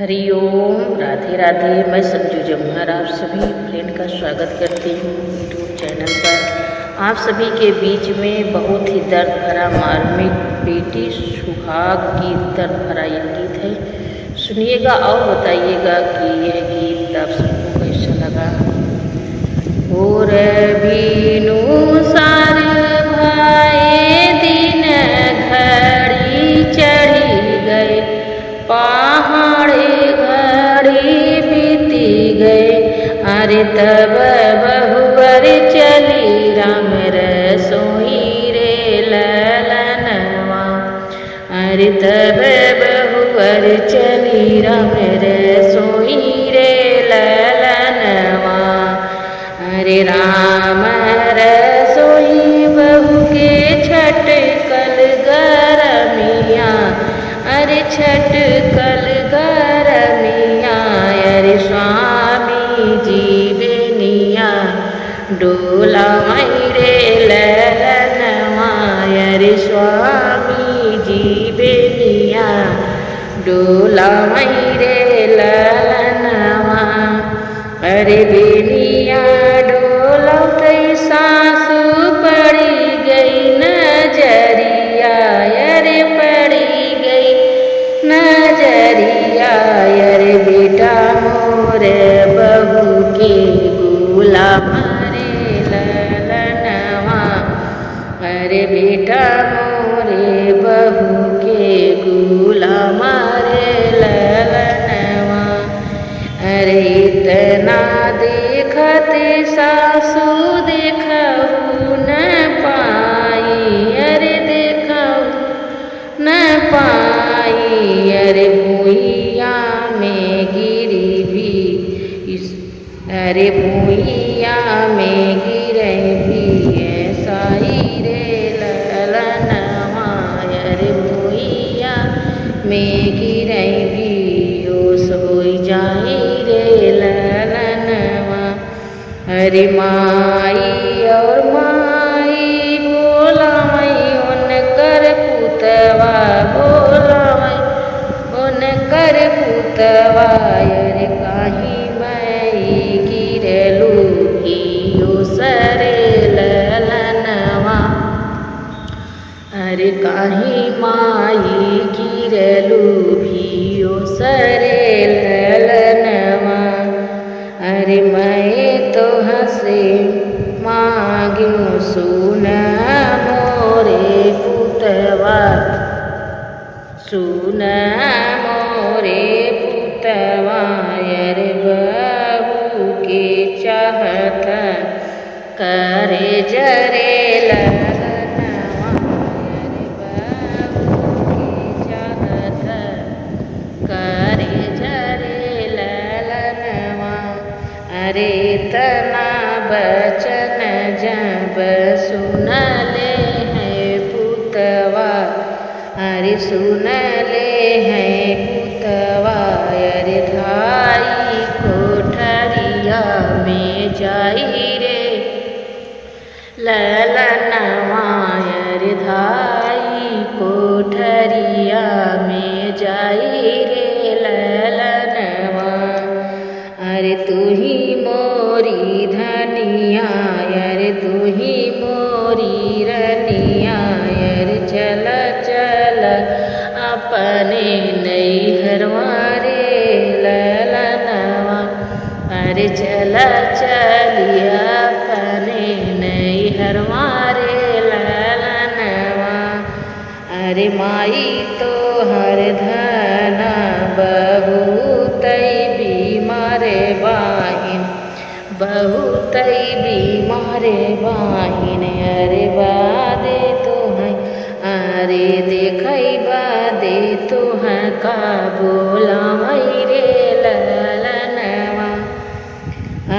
हरिओम, राधे राधे। मैं संजू जमहर आप सभी फ्रेंड का स्वागत करती हूँ यूट्यूब चैनल पर। आप सभी के बीच में बहुत ही दर्द भरा मार्मिक बेटी सुहाग की दर्द भरा ये गीत है। सुनिएगा और बताइएगा कि यह गीत आप सबको कैसा लगा। और बीनू सार भाई दिन घड़ी चढ़ी गए, पहाड़ी घड़ी बीती गए। अरे तब बहुवर चली राम रसोई रे ललनवा। अरे तब बहुवर चली राम रसोई रे ललनवा। अरे राम रसोई बहू के छटकल गरमिया, अरे छटकल गरमिया। अरे स्वामी जी बेनिया डोला रे ललनवा। अरे स्वामी जी बेनिया डोला रे ललनवा। अरे बेनिया डोलौते सासु पड़ी गई नजरिया, अरे पड़ी गई नजरिया। अरे बेटा मोरे बहू के गुलाम रे ललनवा। अरे बेटा मोरे बहू के गुलाम रे ललनवा। अरे इतना देखते सासु देखऊ न पाई, अरे देखऊ न पाई। अरे भूइया में गिरी भी अरे भूइया में गिरे भी ऐसा ही रे ललनवा। अरे भूइया में गिरे भी ओ सोई जाई रे ललनवा। अरे माई और माई बोलावई उनकर पुतवा, बोलावई उनकर पुतवा। अरे काहे मई गिरलू हियो सरे ललनवा। अरे काहे माई गिरलू हियो सरे ललनवा। अरे मैं तो हंसे मांगू सुन मोरे पुतवा, सुन मोरे पुतवा। अरे बहू के चाहत करे जरे ललनवा। अरे बहू के चाहत करे जरे ललनवा। अरे तना बचन जब सुन ले है पुतवा, अरे सुन ले है पुतवा। अरे धाई कोठरिया में जाई रे ललनवा। अरे धाई कोठरिया में जाई रे ललनवा। अरे तू ही मोरी धनिया, अरे तू ही मोरी रनिया। अरे चल चल अपने नैहरवा रे ललनवा। अरे चल चलिया अपने नैहरवा रे ललनवा। अरे माई तो हर धना बहुत बीमारे बाहिन, बहुत बीमारे बाहिन। अरे बादे तो है, अरे देखई बादे तो है का बोलावई रे ललनवा।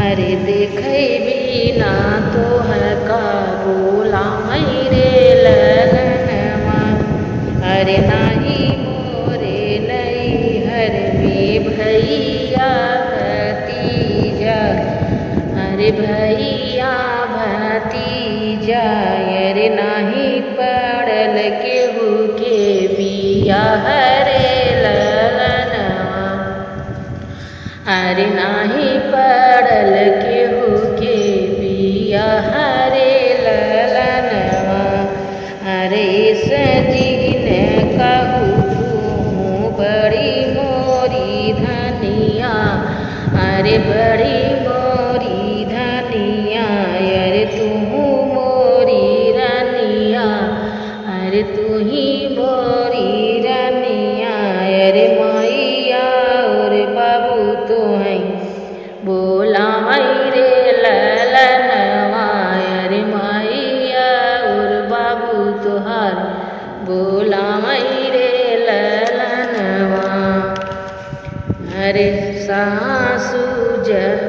अरे देखई बिना तो है का बोलावई रे ललनवा। अरे नाही मोरे नैहर में भैया भतीजा, अरे भैया भतीजा। अरे नाही पड़ल केहू के बिया रे ललनवा। अरे नाही पड़ल केहू के बिया हरे ललनवा। अरे सजीन कहू तू बड़ी मोरी धनिया, अरे बड़ी मोरी धनिया, अरे तू मोरी रानिया, अरे तू ही मोरी रानिया। अरे मैया और बाबू तो है बोला रे ललनवा। अरे मैया और बाबू तुहार बोला रे ललनवा। अरे सासू जब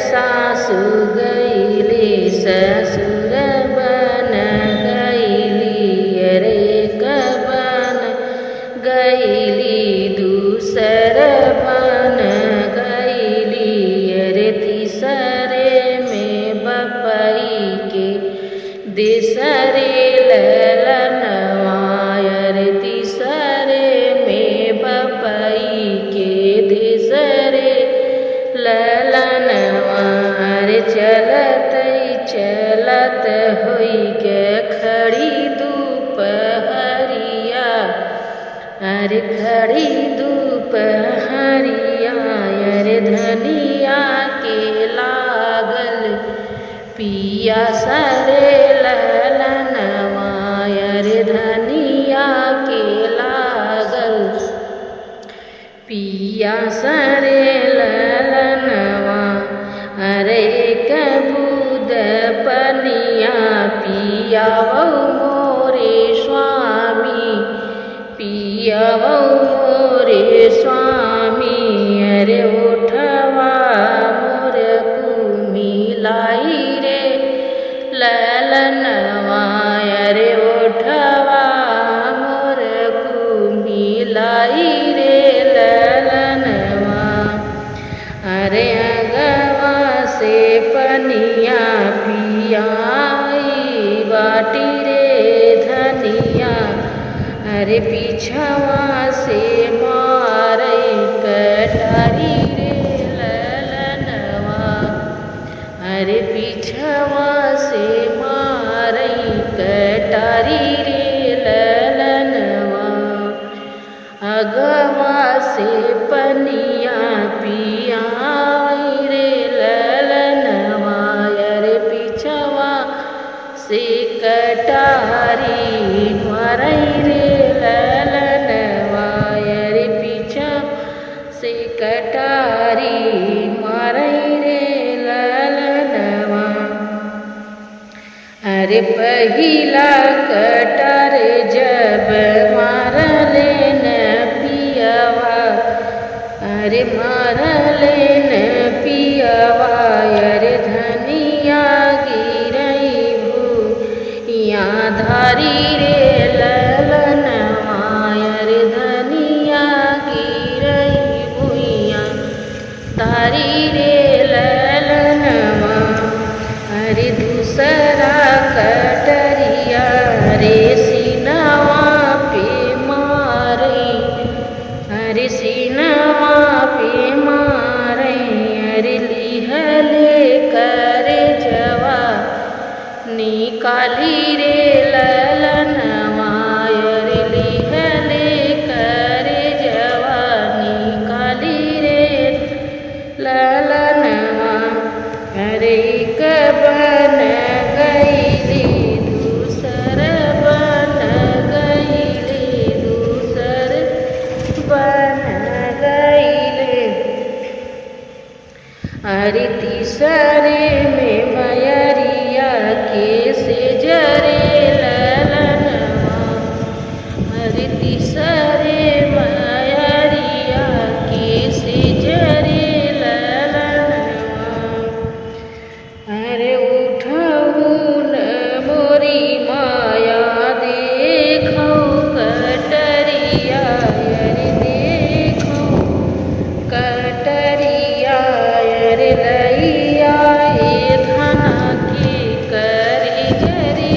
सासू गईली ससुर बन गईली। अरे बन गईली दूसर बन गईली। अरे तीसरे में बपई के दिसरे ललनवा। अरे तीसरे में बपई के दिसरे ललनवा। अरे चलत होई के खड़ी दोपहरिया, अरे खड़ी दोपहरिया। अरे धनिया के लागल पिया सरे ललनवा। अरे धनिया के लागल पिया सरे ललनवा। अरे कबूद पनिया पियावो मोरे स्वामी, पियावो मोरे स्वामी। अरे उठवा मोर कुमिलाई रे ललनवा। अरे उठवा मोर कुमिलाई रे ललनवा। अरे अगवा से पनिया पियाई बाटी रे धनिया। अरे पीछवा से मारई कटारी रे ललनवा। अरे पीछवा से मारई कटारी रे ललनवा। अगवा से पनिया पियाई रे ललनवा। अरे पीछवा से कटारी मारई रे ललनवा। अरे पीछा से कटारी मारई रे ललनवा। अरे पहिला कटार जब मारले न पियवा, अरे मारले न पियवा। अरे धनिया गिरई भूइया धारी रे ललनवा। अरे धनिया गिरई भूइया धारी रे ललनवा। अरे दूसरा कटरिया रे सीनवा पे मारई, अरे सीनवा पे मारई। अरे लिहले करे जवा निकाली रे ललनवा। अरे लिहले करे जवा निकाली रे ललनवा। अरे बन गईली दूसर बन गईली दूसर बन गईले। अरे तीसरे में मयरिया के से जरे ललनवा। अरे तीसरे मयरिया के से जरे ललनवा। अरे उठऊ न मोरी माया देखो कटरिया। अरे देखो कटरिया। अरे लैया ए धना के करे जरे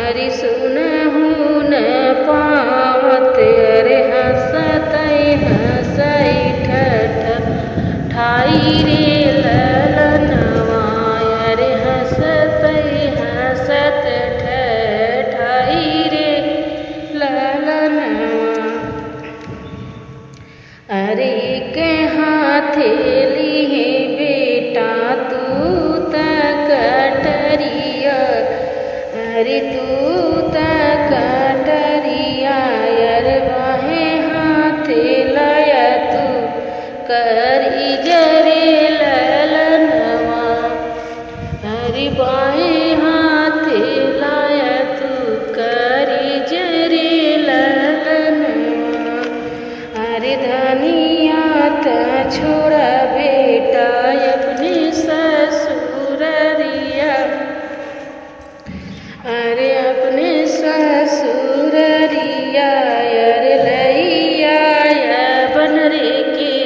अरे सुनहु न पावत अरे हंसई ठाई रे ललनवा अरे हंसई ठाई रे ललनवा अरे के हाथेली है बेटा तू कटरिया अरे तू कटरिया अरे बाहे हाथे लाया तू करी जरे ललनवा अरे बाहे हाथे लाया तू करी जरे ललनवा अरे धनिया त छोड़ा बेटा अपने ससुररिया अरे अपने ससुररिया अरे लैया बन रे के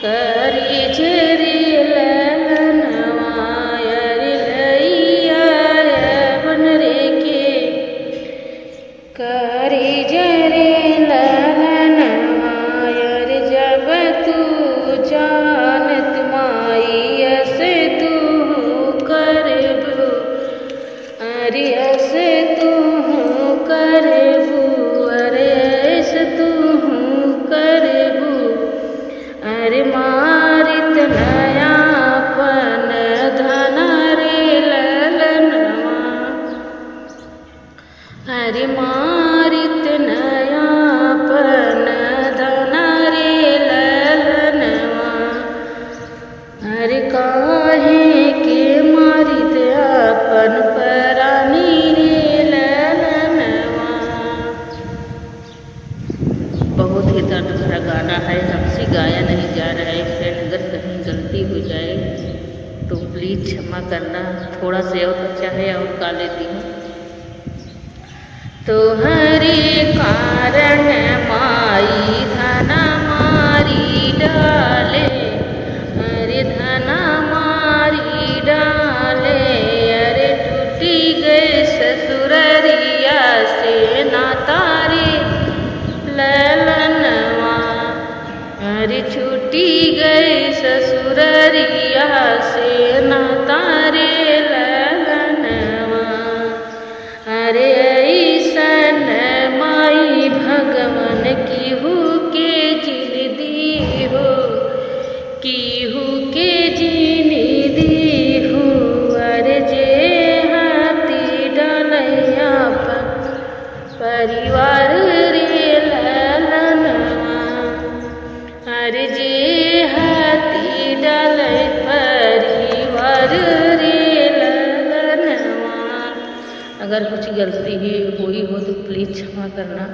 करी जरे ललनवा अरे लैया बन रे के करी जरे ललनवा अरे जब तू जानत माई ऐसे तू करबू अरे ऐसे तू करबू अरे ऐसे तू करबू अरे मारित नयापन धन रे ललनवा अरे मारित नयापन धन रे ललनवा अरे काहे के मारित अपन परानी रे ललनवा। बहुत ही दर्द भरा गाना है, हमसे गाया नहीं जा रहा है फ्रेंड। अगर कहीं गलती हो जाए तो प्लीज़ क्षमा करना। थोड़ा से और अच्छा है और गा लेती हूँ। तोहरे कारण माई धना मारी डाले अरे धना मारी डाले अरे टूटी गए ससुररिया से नाता रे ललनवा अरे छूटी गए ससुररिया से नाता रे ललनवा अरे ऐसन माई भगवन कीहू के जिन दी हो कीहू के जिन दी हो अरे जे हाथी डलैया परिवार रे ललनवा अरे जे हाथी डलै परिवार रे ललनवा। अगर कुछ गलती हुई हो तो प्लीज़ क्षमा करना।